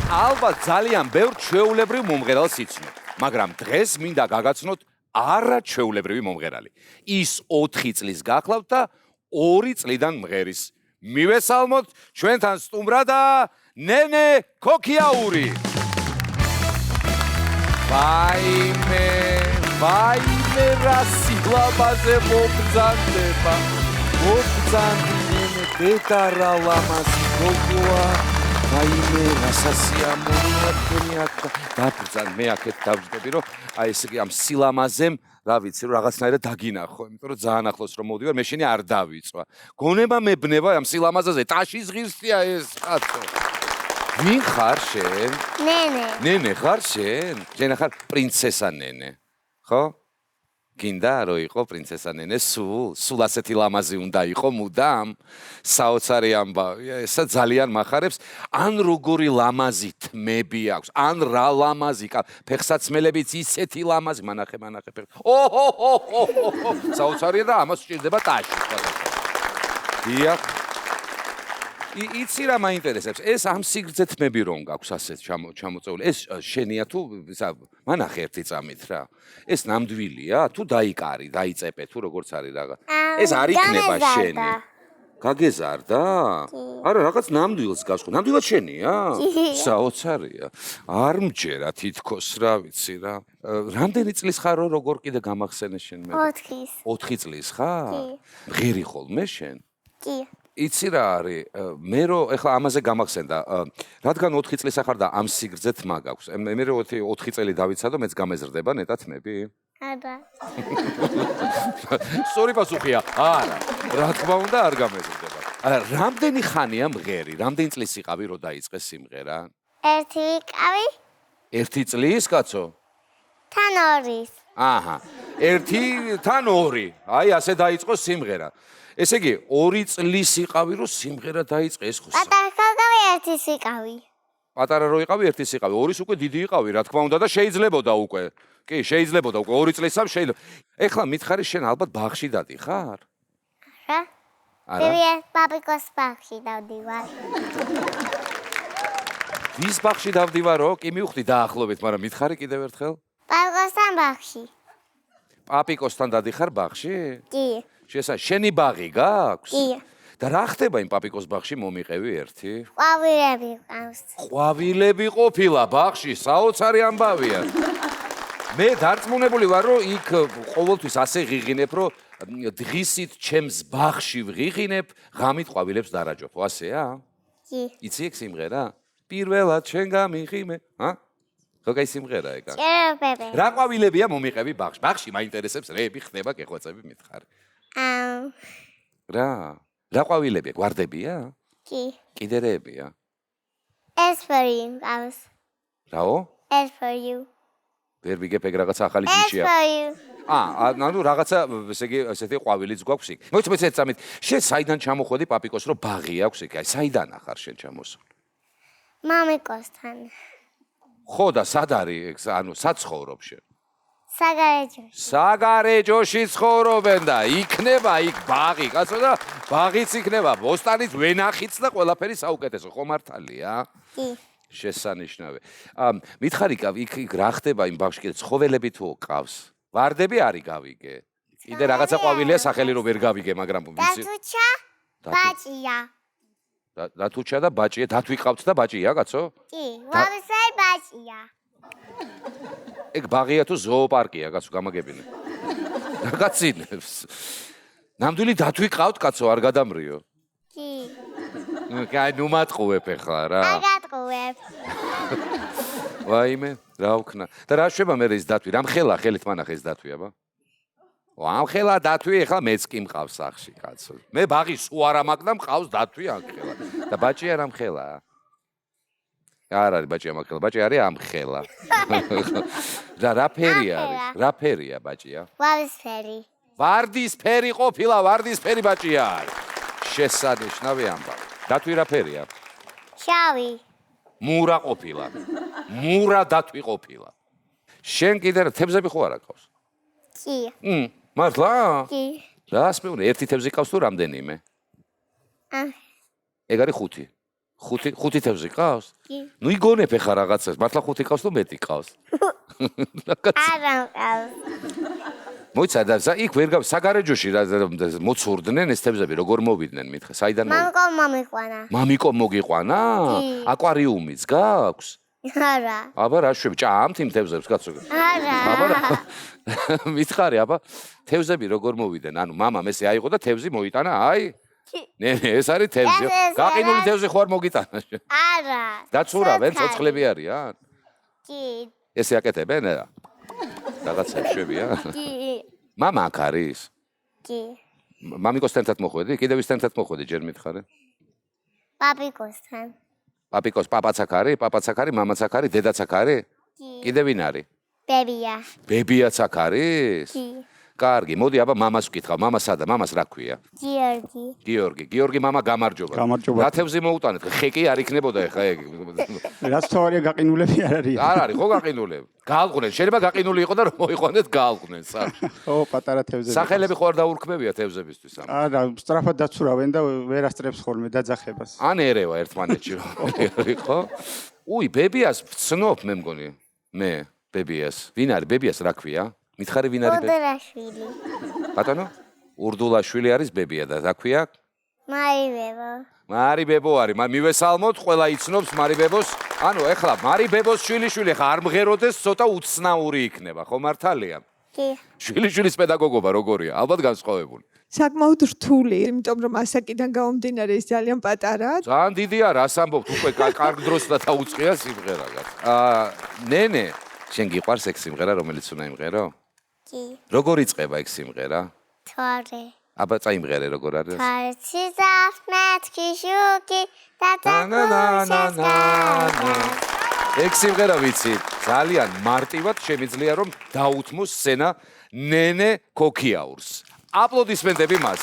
ალბათ ძალიან ბევრ ჩვეულებრივ მომღერალს იცნობ, მაგრამ დღეს მინდა გაგაცნოთ არაჩვეულებრივი მომღერალი. ის 4 წლის გახლავთ და 2 წლიდან მღერის. მივესალმოთ ჩვენთან სტუმრად და ნენე ქოქიაური. ვაიმე რა სილამაზე მოგზანდება. მოგზანდება დედა რა ლამაზი გოგოა. ვაიმე რა სასიამოვნოა თქვენი აქ. დაბრძან მე აქეთ დავждები რომ აი ესე იგი ამ სილამაზემ რა ვიცი რომ რაღაცნაირად დაგინახო, იმიტომ რომ ძალიან ახლოს რომ მოვდივარ, მე შენი არ დავიწვა. გონება მებნება ამ სილამაზაზე, ტაშის ღირსია ეს კაცო. ვინ ხარ შენ? ნენე. ნენე ხარ შენ? შენ ხარ პრინცესა ნენე. ხო? გინდა რომ იყო პრინცესა ნენე სულ ასეთი ლამაზი უნდა იყო მუდამ საოცარი ამბავია ესა ძალიან მახარებს ან როგორი ლამაზი თმები აქვს ან რა ლამაზი ფეხსაცმელებიც ისეთი ლამაზი მანახე ფეხს საოცარია და ამას სჭირდება ტაში დიახ იცი რა მაინტერესებს ეს ამ სიგრძე თმები რომ გაქვს ასეთ ჩამოწეული ეს შენია თუ მანახე ერთი წამით რა ეს ნამდვილია თუ დაიკარი დაიწეპე თუ როგორც არის რაღა ეს არ იქნება შენი გაგეზარდა არა რაღაც ნამდვილს გასხო ნამდვილად შენია საოცარია არ მჯერა თითქოს რა ვიცი რა რამდენი წლის ხარო როგორ კიდე გამახსენე შენ მე 4 წლის ხარ ღერი ხოლმე შენ კი იცი რა არის მე რო ეხლა ამაზე გამახსენდა რადგან 4 წლის ახარ და ამ სიგრძე თმა გაქვს მე რო 4 წელი დავიცადო მეც გამეზრდება ნეტა თმები არა სწორი პასუხია არა რა თქმა უნდა არ გამეზრდება არა რამდენი ხანია მღერი რამდენი წლის იყავი რო დაიწყე სიმღერა 1 ვიყავი 1 წლის კაცო თან 2 აჰა 1 თან 2 აი ასე დაიწყო სიმღერა ესე იგი 2 წლის იყავი რომ სიმღერა დაიწყე ეს ხო პატარა 1 ვიყავი პატარა რო იყავი 1 იყავი 2-ის უკვე დიდი იყავი რა თქმა უნდა და შეიძლებოდა უკვე კი შეიძლებოდა უკვე 2 წლისამ შეიძლება ეხლა მითხარი შენ ალბათ ბაღში დადიხარ არა მე პაპიკოს ბაღში დავდივარ ვის ბაღში დავდივარო კი მივხვდი დაახლოებით მაგრამ მითხარი კიდევ ერთხელ პაპიკოსთან ბაღში პაპიკოსთან დადიხარ ბაღში კი შენი ბაღი გაქვს? კი. და რა ხდება იმ პაპიკოს ბაღში მომიყევი ერთი? ყვავილები ყავს. ყვავილები ყოფილა ბაღში, საოცარი ამბავია. მე დარწმუნებული ვარ, რომ იქ ყოველთვის ასე ღიღინებ, რომ დღისით ჩემს ბაღში ვღიღინებ, ღამით ყვავილებს დარაჯობ, ასეა? კი. იცი ეგ სიმღერა? პირველად შენ გამიღიმე, ა? როგორი სიმღერა ეგა? ჭერებები. რა ყვავილებია მომიყევი ბაღში? ბაღში მაინტერესებს რეები ხდება, კეხვეწები მითხარი. რა ყვავილებია? გვარდებია? კი. კიდე რეებია? ეს ფერი ყავს. რაო? ეს for you. ვერ ვიგებ ეგ რაღაცა ახალი ჯიშია. ეს for you. ანუ რაღაცა ესე იგი ესეთი ყვავილიც გვაქვს იქ. მოიწმეთ ეს წამით. შენ საიდან ჩამოხვედი პაპიკოს რომ ბაღი აქვს იქ? აი საიდან ახარ შენ ჩამოსული? მამიკოსთან. ხო და სად არის ანუ სად ცხოვრობ შენ? საგარეჯოში. საგარეჯოში ცხოვრობენ და იქნება იქ ბაღი, კაცო და ბაღიც იქნება, ბოსტანიც, ვენახიც და ყველაფერი საუკეთესო, ხო მართალია? კი. შესანიშნავი. მითხარი, იქ რა ხდება იმ ბაღში კიდე ცხოველები თუ ყავს? ვარდები არის გავიგე. კიდე რაღაცა ყვავილია სახელი რომ ვერ გავიგე, მაგრამ დათუჩა, ბაჭია. დათუჩა და ბაჭია, დათვი ყავთ და ბაჭია, კაცო? კი, ვავსაი ბაჭია. ეგ ბაღია თუ ზოოპარკია, კაცო, გამაგებინე. გაგაცინებს. ნამდვილი დათვი ყავთ, კაცო, არ გადამრიო. კი. კაი, ნუ მატყუებ ახლა რა. არ გატყუებ. ვაიმე, რა ვქნა. და რა შვება მე ეს დათვი? რამ ხელა, ხელით მანახე ეს დათვი, აბა? ამ ხელა დათვი ახლა მეც კი მყავს სახში, კაცო. მე ბაღი სულ არ მაქვს და მყავს დათვი ამ ხელა. და ბაჭია რამ ხელაა? არ არის ბაჭია მაგხელა, ბაჭია არის ამ ხელა. რა ფერი არის? რა ფერია ბაჭია? ვარდისფერი. ვარდისფერი ყოფილა, ვარდისფერი ბაჭია არის. შესანიშნავი ამბავი. დათვი რა ფერია? შავი. მურა ყოფილა. მურა დათვი ყოფილა. შენ კიდე თევზები ხო არ აქვს? კი. მართლა? კი. რას მეუბნე, ერთი თევზი ყავს თუ რამდენიმე? ეგ არის 5. ხუთი თევზი ყავს? კი. ნუ იგონებ ეხა რაღაცას, მართლა 5 ყავს თუ მეტი ყავს? არა მყავს. მოიცა და იქ ვერ გав საგარეჯოში მოცურდნენ ეს თევზები, როგორ მოვიდნენ მითხე, საიდან მამკომ მომიყვანა. მამიკო მოგიყვანა? აკვარიუმიც გაქვს? არა. აბა რა შვები, ჭამთ იმ თევზებს კაცო? არა. აბა მითხარი, აბა თევზები როგორ მოვიდნენ? ანუ მამამ ესე აიღო და თევზი მოიტანა, აი? ნე, ეს არის თევზი. გაყინული თევზი ხო არ მოგიტანა? არა. დაცურავენ, ცოცხლები არიან? კი. ესე აკეთებენ? რაღაცა შვებია? კი. მამა აქ არის? კი. მამიკოსთან ერთად მოხვედი? კიდევ ისთან ერთად მოხვედი, ჯერ მითხარი? პაპიკოსთან. პაპიკოს პაპაც აქ არის? პაპაც აქ არის? მამაც აქ არის? დედაც აქ არის? კი. კიდევ ვინ არის? ბებია. ბებიაც აქ არის? კი. კარგი, მოდი აბა მამას ვკითხავ. მამას სადა? მამას რა ქვია? გიორგი. გიორგი მამა გამარჯობა. გამარჯობა. რა თევზი მოუტანეთ? ხეკი არ იქნებოდა ეხა ეგ. რაც თავარია გაყინულები არ არის. არ არის ხო გაყინულები? გაალყნენ. შეიძლება გაყინული იყო და რომ მოიყვანეთ გაალყნენ სახში. ო, პატარა თევზები. სახელები ხო არ დაურქმევია თევზებისთვის ამ? არა, სწრაფად დაცურავენ და ვერ ასწრებს ხოლმე დაძახებას. ან ერევა ერთმანეთში რომ არის ხო? უი, ბებიას ვცნობ მე მგონი. მე ბებიას. ვინ არის ბებიას რა ქვია? მითხარი ვინ არის ბებია? უდრაშვილი. ბატონო? ურდულაშვილი არის ბებია და რა ქვია? მარივებო. მარიბებო არის. მივესალმოთ, ყველა იცნობს მარიბებოს. ანუ ეხლა მარიბებოს შვილიშვილი ხა არ მღეროდეს, ცოტა უცნაური იქნება, ხო მართალია? კი. შვილიშვილის პედაგოგობა როგორია? ალბათ განსხვავებული. საკმაოდ რთული, იმიტომ რომ ასაკიდან გამომდინარე ის ძალიან პატარაა. ძალიან დიდია, რას ამბობთ, უკვე კარგ დროს და დაუწყია სიმღერაგაც. ნენე, შენ გიყვარს ეგ სიმღერა, რომელიც უნდა იმღერო? კი. როგორ იწყება ეგ სიმღერა? თვარე. აბა წაიმღერე როგორ არის? თვარციზავს მეთქი შუქი და თაკუშეს ეგ სიმღერა ვიცი, ძალიან მარტივად შემიძლია რომ დაუთმოს სცენა ნენე ქოქიაურს. აპლოდისმენტები მას.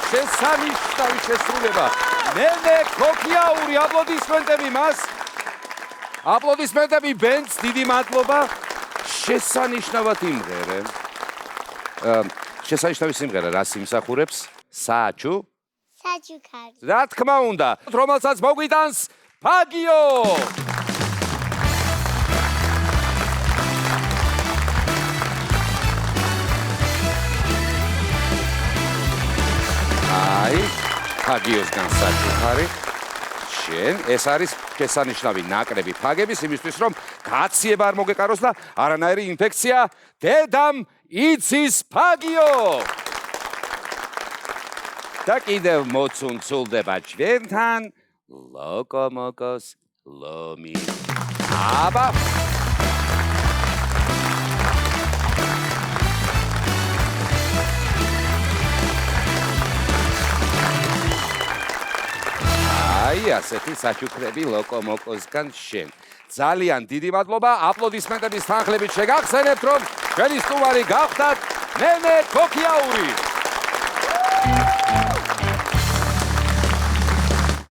შესანიშნავი შესრულება. ნენე ქოქიაური, აპლოდისმენტები მას. აპლოდისმენტები ბენდს, დიდი მადლობა. შესანიშნავად იმღერე. შესანიშნავი სიმღერა რას იმსახურებს? საჩუ. საჩუქარი. რა თქმა უნდა, რომელსაც მოგვიტანს ფაგიო. აი, ფაგიოსგან საჩუქარი. შენ ეს არის შესანიშნავი ნაკრები ფაგების იმისთვის, რომ გაციება არ მოგეკაროს და არანაირი ინფექცია დედამ იცის ფაგიო. და კიდევ მოცუნცულდება ჩვენთან ლოკომოკოს ლომი. აბა აი ასეთი საჩუქრები ლოკომოკოსგან შენ. ძალიან დიდი მადლობა, აპლოდისმენტების თანხლებით შეგახსენებთ, რომ ჩვენი სტუმარი გავხდათ ნენე ქოქიაური.